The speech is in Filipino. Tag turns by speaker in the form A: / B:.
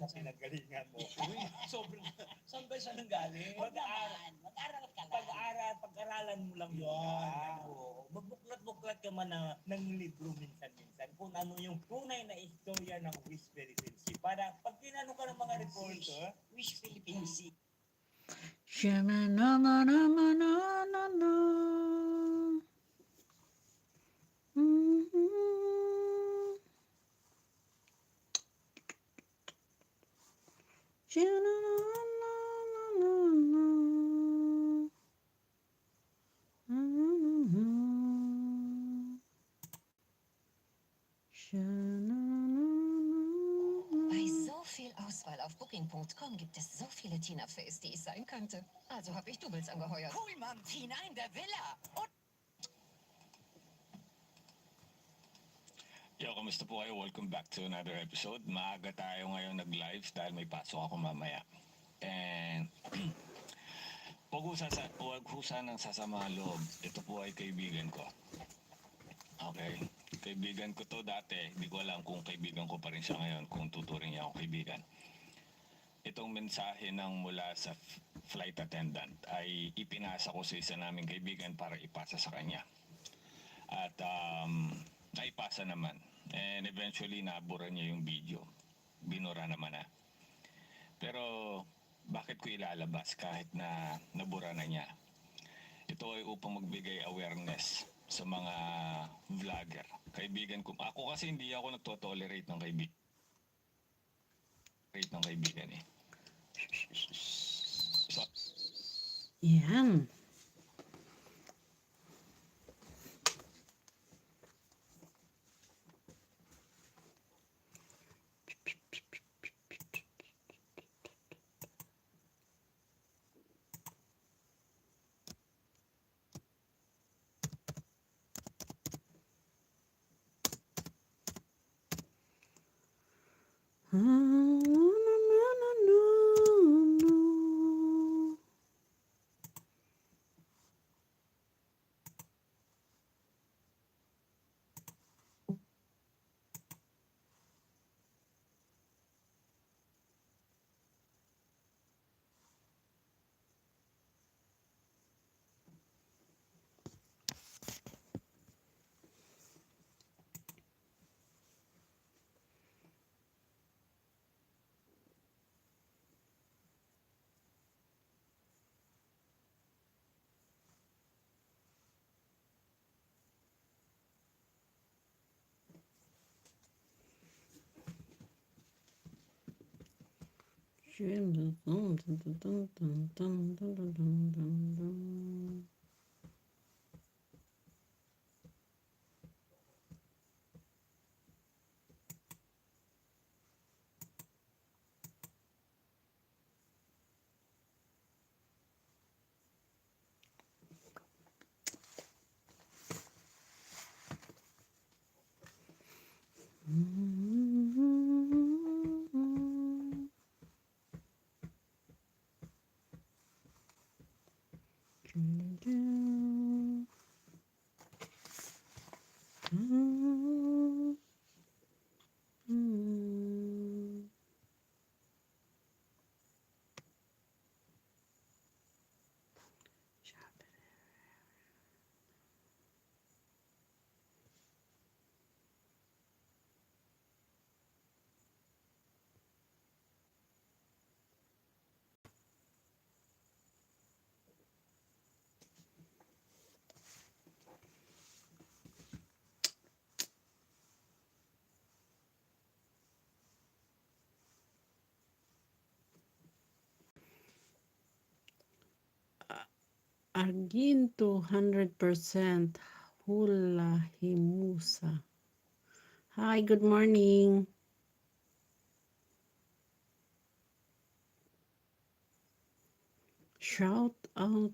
A: sa pinagalingan mo.
B: Uy, sobrang, saan ba siya nanggaling?
C: Mag-aral ka lang.
A: Pag-aralan mo lang yun. Oo. Magbuklat-buklat ka man ng libro minsan-minsan kung ano yung tunay na istorya ng Wish Philippine Sea. Para pag tinanong ka ng mga reporter,
C: Wish Philippine Sea.
D: Sha-na-na-na-na-na-na-na. Mhm. Sha-na-na-na-na-na-na. Mhm.
E: Bei
D: Sha-na-na-na.
E: so viel Auswahl auf Booking.com gibt es so viele Tina-Fes, die ich sein könnte. Also habe ich Doubles angeheuert.
C: Cool, Mann, Tina in der Villa. Und
B: Yo, kamusta po kayo? Welcome back to another episode. Maaga tayo ngayon nag-live dahil may pasok ako mamaya. And huwag ho sanang sasama ang loob. Ito po ay kaibigan ko. Okay? Kaibigan ko to dati. Hindi ko alam kung kaibigan ko pa rin siya ngayon, kung tuturing niya akong kaibigan. Itong mensahe ng mula sa flight attendant ay ipinasa ko sa isa naming kaibigan para ipasa sa kanya. At naipasa naman. And eventually nabura niya yung video. Binura naman na. Pero bakit ko ilalabas kahit na nabura na niya? Ito ay upang magbigay awareness sa mga vlogger. Kaibigan ko. Ako kasi hindi ako nagtotolerate ng kaibigan eh. So,
D: Yan. Arginto 100% Hula Himusa. Hi, good morning. Shout out.